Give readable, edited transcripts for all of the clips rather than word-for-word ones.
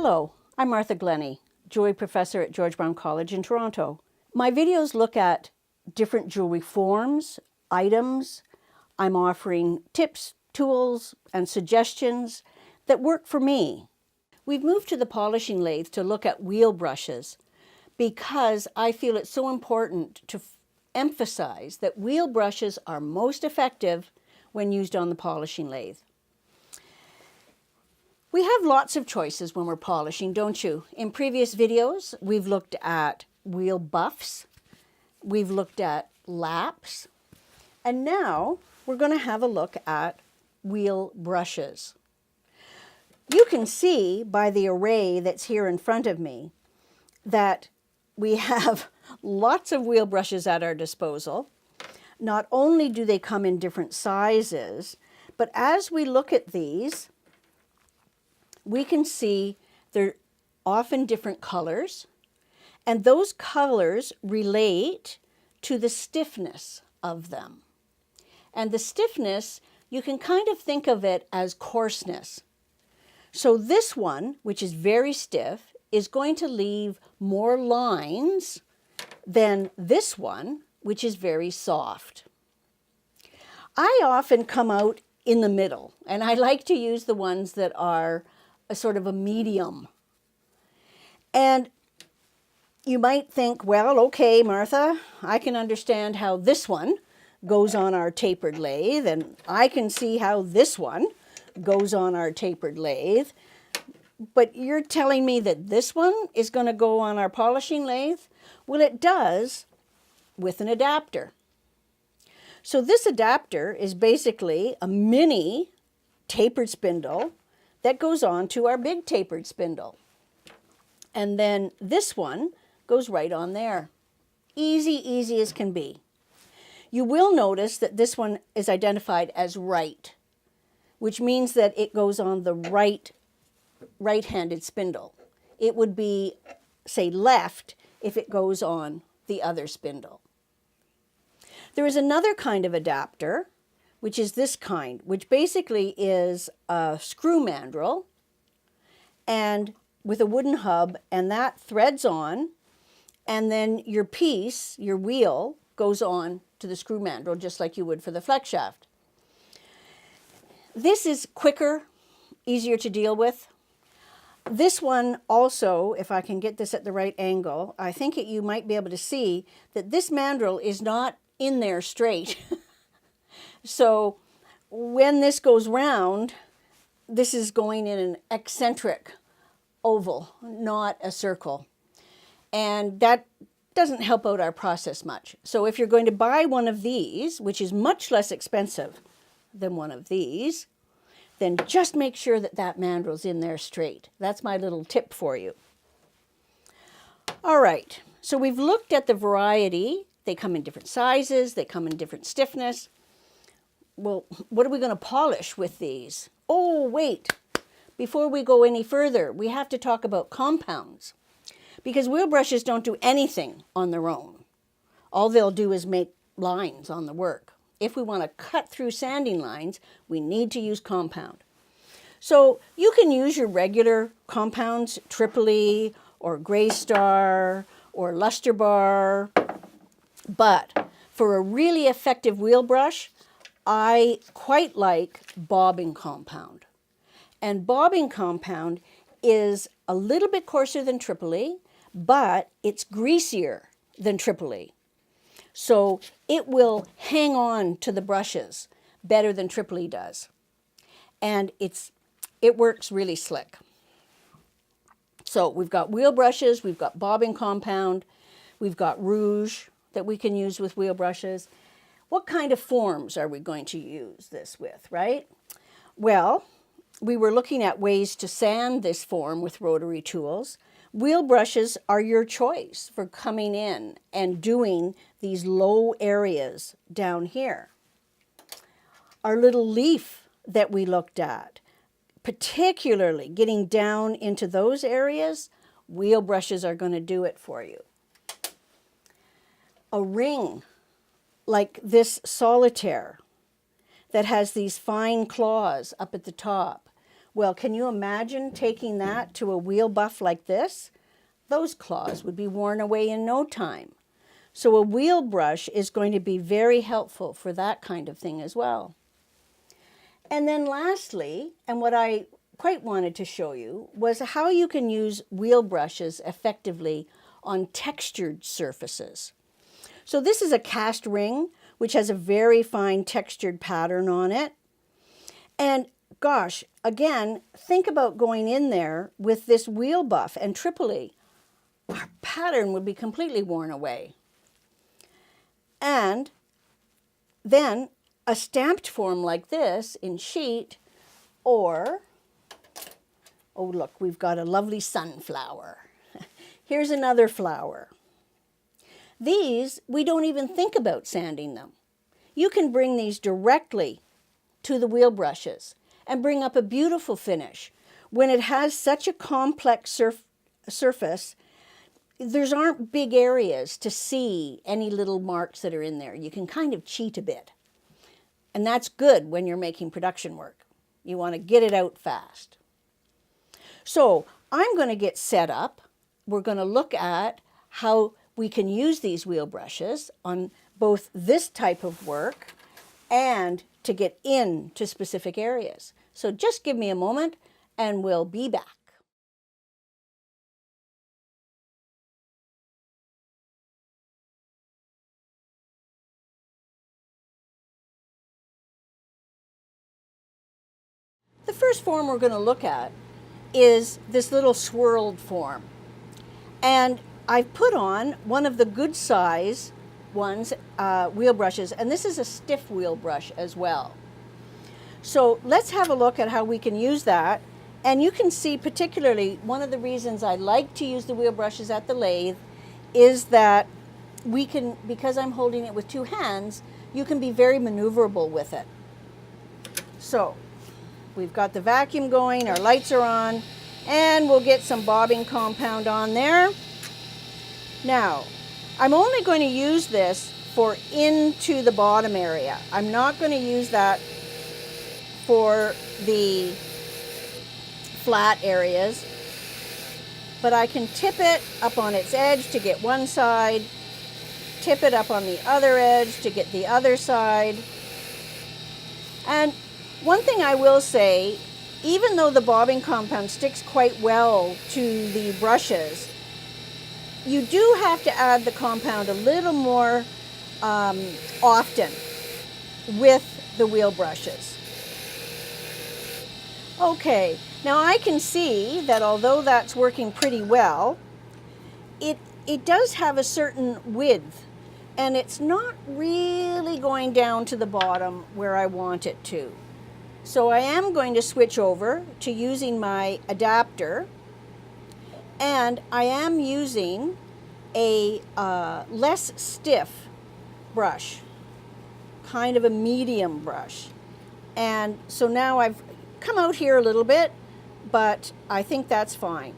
Hello, I'm Martha Glennie, jewelry professor at George Brown College in Toronto. My videos look at different jewelry forms, items. I'm offering tips, tools, and suggestions that work for me. We've moved to the polishing lathe to look at wheel brushes because I feel it's so important to emphasize that wheel brushes are most effective when used on the polishing lathe. We have lots of choices when we're polishing, don't you? In previous videos, we've looked at wheel buffs, we've looked at laps, and now we're going to have a look at wheel brushes. You can see by the array that's here in front of me that we have lots of wheel brushes at our disposal. Not only do they come in different sizes, but as we look at these, we can see they're often different colors, and those colors relate to the stiffness of them. And the stiffness, you can kind of think of it as coarseness. So this one, which is very stiff, is going to leave more lines than this one, which is very soft. I often come out in the middle, and I like to use the ones that are a sort of a medium. And you might think, well, okay, Martha, I can understand how this one goes on our tapered lathe, and I can see how this one goes on our tapered lathe. But you're telling me that this one is going to go on our polishing lathe? Well, it does with an adapter. So this adapter is basically a mini tapered spindle that goes on to our big tapered spindle. And then this one goes right on there. Easy as can be. You will notice that this one is identified as right, which means that it goes on the right-handed spindle. It would be, say, left if it goes on the other spindle. There is another kind of adapter, which is this kind, which basically is a screw mandrel and with a wooden hub, and that threads on, and then your piece, your wheel, goes on to the screw mandrel just like you would for the flex shaft. This is quicker, easier to deal with. This one also, if I can get this at the right angle, I think you might be able to see that this mandrel is not in there straight. So when this goes round, this is going in an eccentric oval, not a circle. And that doesn't help out our process much. So if you're going to buy one of these, which is much less expensive than one of these, then just make sure that that mandrel's in there straight. That's my little tip for you. All right, so we've looked at the variety. They come in different sizes, they come in different stiffness. Well, what are we going to polish with these? Oh, wait. Before we go any further, we have to talk about compounds. Because wheel brushes don't do anything on their own. All they'll do is make lines on the work. If we want to cut through sanding lines, we need to use compound. So you can use your regular compounds, Tripoli or Gray Star or Luster Bar. But for a really effective wheel brush, I quite like bobbing compound. And bobbing compound is a little bit coarser than Tripoli, but it's greasier than Tripoli. So it will hang on to the brushes better than Tripoli does. And it works really slick. So we've got wheel brushes, we've got bobbing compound, we've got rouge that we can use with wheel brushes. What kind of forms are we going to use this with, right? Well, we were looking at ways to sand this form with rotary tools. Wheel brushes are your choice for coming in and doing these low areas down here. Our little leaf that we looked at, particularly getting down into those areas, wheel brushes are going to do it for you. A ring like this solitaire that has these fine claws up at the top, Well, can you imagine taking that to a wheel buff like this? Those claws would be worn away in no time. So a wheel brush is going to be very helpful for that kind of thing as well. And then lastly, and what I quite wanted to show you, was how you can use wheel brushes effectively on textured surfaces. So this is a cast ring, which has a very fine textured pattern on it. And gosh, again, think about going in there with this wheel buff and Tripoli. Our pattern would be completely worn away. And then a stamped form like this in sheet, or, oh look, we've got a lovely sunflower. Here's another flower. These, we don't even think about sanding them. You can bring these directly to the wheel brushes and bring up a beautiful finish. When it has such a complex surface, there aren't big areas to see any little marks that are in there. You can kind of cheat a bit. And that's good when you're making production work. You want to get it out fast. So I'm going to get set up. We're going to look at how we can use these wheel brushes on both this type of work and to get into specific areas. So just give me a moment and we'll be back. The first form we're going to look at is this little swirled form. And I've put on one of the good size ones, wheel brushes, and this is a stiff wheel brush as well. So let's have a look at how we can use that. And you can see particularly one of the reasons I like to use the wheel brushes at the lathe is that we can, because I'm holding it with two hands, you can be very maneuverable with it. So we've got the vacuum going, our lights are on, and we'll get some bobbing compound on there. Now, I'm only going to use this for into the bottom area. I'm not going to use that for the flat areas, but I can tip it up on its edge to get one side, tip it up on the other edge to get the other side. And one thing I will say, even though the bobbing compound sticks quite well to the brushes, you do have to add the compound a little more often with the wheel brushes. Okay, now I can see that although that's working pretty well, it does have a certain width, and it's not really going down to the bottom where I want it to. So I am going to switch over to using my adapter, and I am using a less stiff brush, kind of a medium brush. And so now I've come out here a little bit, but I think that's fine.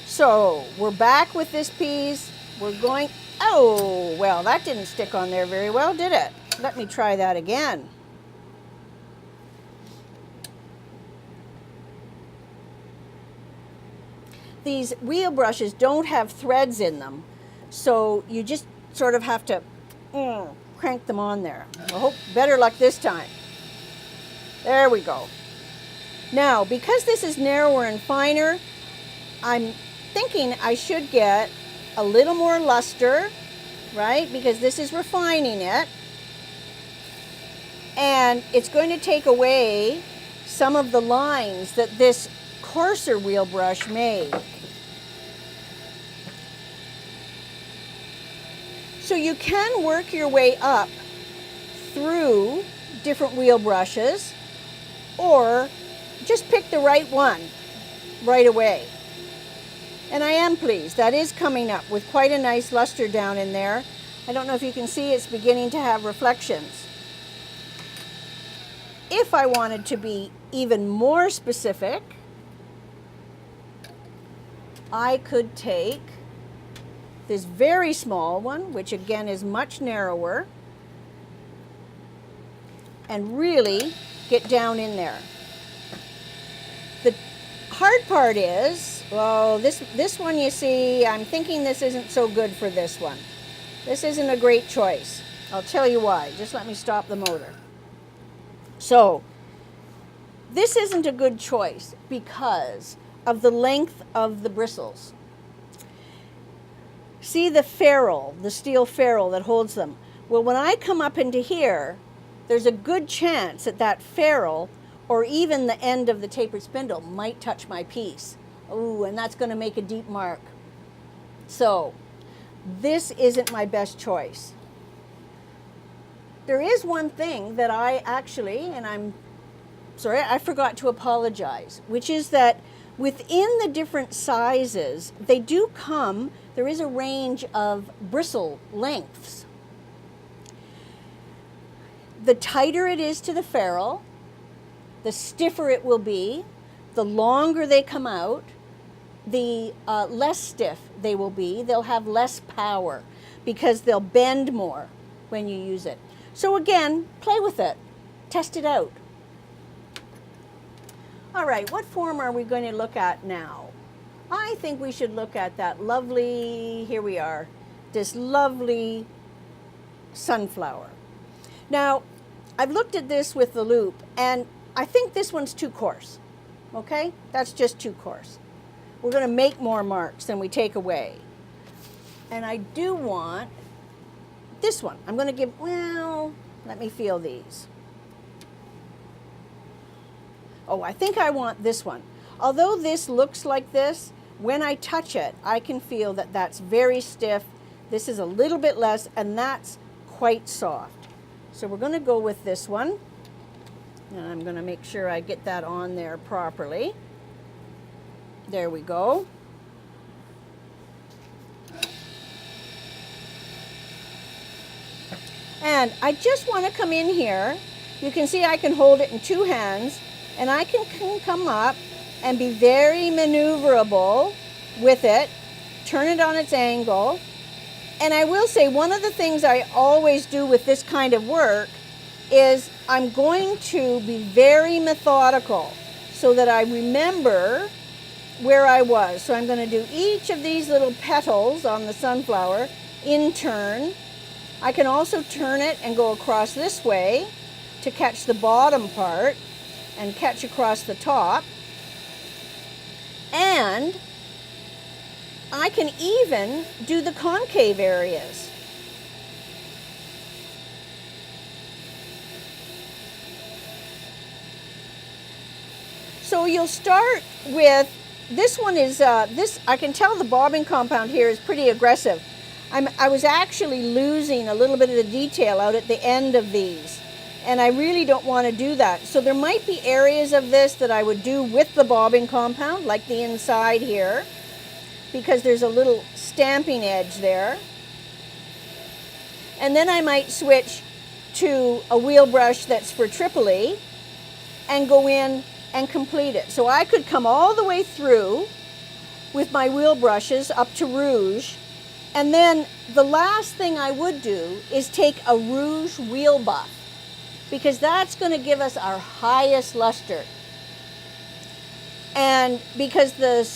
So we're back with this piece. We're going, oh, well, that didn't stick on there very well, did it? Let me try that again. These wheel brushes don't have threads in them, so you just sort of have to crank them on there. I hope better luck this time. There we go. Now, because this is narrower and finer, I'm thinking I should get a little more luster, right? Because this is refining it. And it's going to take away some of the lines that this coarser wheel brush made. So you can work your way up through different wheel brushes, or just pick the right one right away. And I am pleased. That is coming up with quite a nice luster down in there. I don't know if you can see, it's beginning to have reflections. If I wanted to be even more specific, I could take this very small one, which again is much narrower, and really get down in there. The hard part is, well, this one, you see, I'm thinking this isn't so good for this one. This isn't a great choice. I'll tell you why. Just let me stop the motor. So, this isn't a good choice because of the length of the bristles. See the ferrule, the steel ferrule that holds them? Well, when I come up into here, there's a good chance that that ferrule or even the end of the tapered spindle might touch my piece. Ooh, and that's going to make a deep mark. So, this isn't my best choice. There is one thing that I actually, and I'm sorry, I forgot to apologize, which is that within the different sizes, they do come, there is a range of bristle lengths. The tighter it is to the ferrule, the stiffer it will be. The longer they come out, the less stiff they will be. They'll have less power because they'll bend more when you use it. So again, play with it. Test it out. All right, what form are we going to look at now? I think we should look at that lovely, here we are, this lovely sunflower. Now, I've looked at this with the loop, and I think this one's too coarse, okay? That's just too coarse. We're going to make more marks than we take away. And I do want this one. I'm going to give, well, let me feel these. Oh, I think I want this one. Although this looks like this, when I touch it, I can feel that that's very stiff. This is a little bit less, and that's quite soft. So we're going to go with this one. And I'm going to make sure I get that on there properly. There we go. And I just want to come in here. You can see I can hold it in two hands, and I can come up and be very maneuverable with it, turn it on its angle. And I will say, one of the things I always do with this kind of work is I'm going to be very methodical so that I remember where I was. So I'm going to do each of these little petals on the sunflower in turn. I can also turn it and go across this way to catch the bottom part and catch across the top. And I can even do the concave areas. So you'll start with, this one is, I can tell the bobbing compound here is pretty aggressive. I was actually losing a little bit of the detail out at the end of these, and I really don't want to do that. So there might be areas of this that I would do with the bobbing compound, like the inside here, because there's a little stamping edge there. And then I might switch to a wheel brush that's for Tripoli and go in and complete it. So I could come all the way through with my wheel brushes up to rouge, and then the last thing I would do is take a rouge wheel buff, because that's going to give us our highest luster. And because the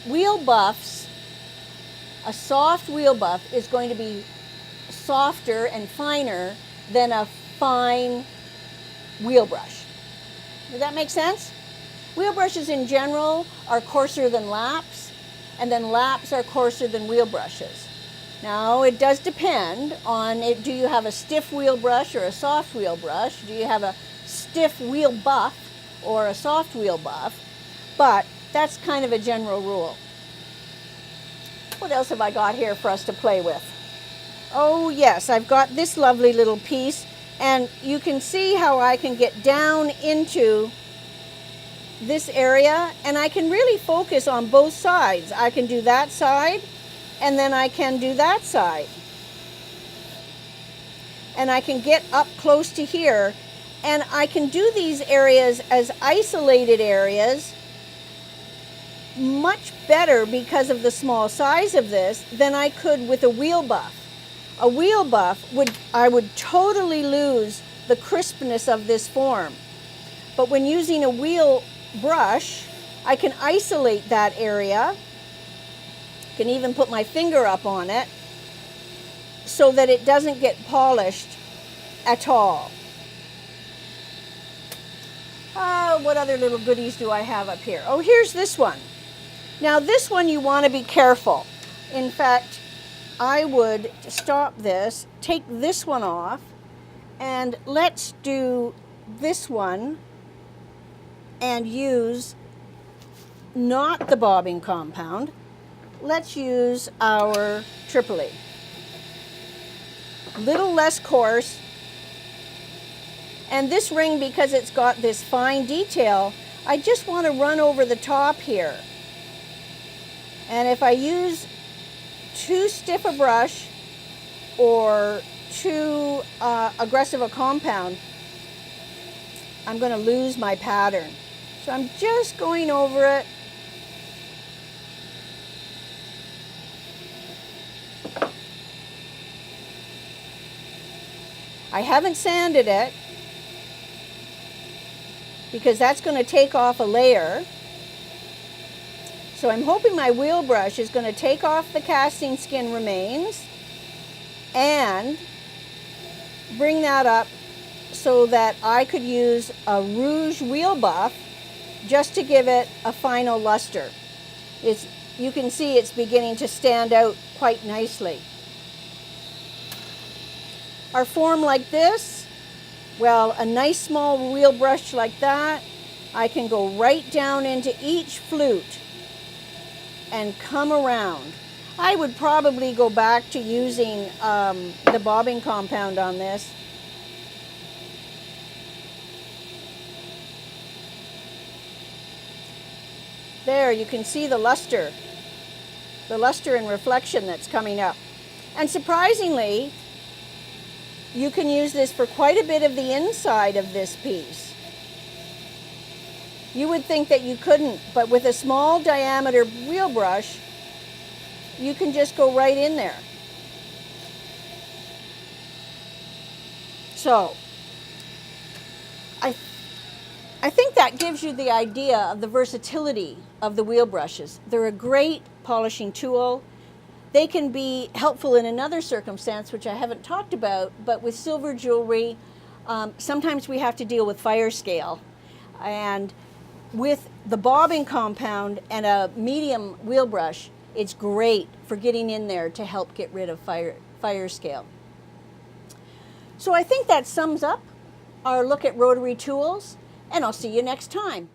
wheel buffs, a soft wheel buff is going to be softer and finer than a fine wheel brush. Does that make sense? Wheel brushes in general are coarser than laps, and then laps are coarser than wheel brushes. Now, it does depend on it. Do you have a stiff wheel brush or a soft wheel brush? Do you have a stiff wheel buff or a soft wheel buff? But that's kind of a general rule. What else have I got here for us to play with? Oh yes, I've got this lovely little piece, and you can see how I can get down into this area, and I can really focus on both sides. I can do that side, and then I can do that side. And I can get up close to here, and I can do these areas as isolated areas much better because of the small size of this than I could with a wheel buff. A wheel buff, I would totally lose the crispness of this form. But when using a wheel brush, I can isolate that area. Can even put my finger up on it so that it doesn't get polished at all. What other little goodies do I have up here? Oh, here's this one. Now this one you want to be careful. In fact, I would stop this, take this one off, and let's do this one and use not the bobbing compound. Let's use our Tripoli. Little less coarse. And this ring, because it's got this fine detail, I just want to run over the top here. And if I use too stiff a brush or too aggressive a compound, I'm going to lose my pattern. So I'm just going over it. I haven't sanded it because that's going to take off a layer. So I'm hoping my wheel brush is going to take off the casting skin remains and bring that up so that I could use a rouge wheel buff just to give it a final luster. You can see it's beginning to stand out quite nicely. Our form like this, well, a nice small wheel brush like that, I can go right down into each flute and come around. I would probably go back to using the bobbing compound on this. There, you can see the luster and reflection that's coming up. And surprisingly, you can use this for quite a bit of the inside of this piece. You would think that you couldn't, but with a small diameter wheel brush, you can just go right in there. So, I think that gives you the idea of the versatility of the wheel brushes. They're a great polishing tool. They can be helpful in another circumstance, which I haven't talked about, but with silver jewelry, sometimes we have to deal with fire scale. And with the bobbing compound and a medium wheel brush, it's great for getting in there to help get rid of fire scale. So I think that sums up our look at rotary tools, and I'll see you next time.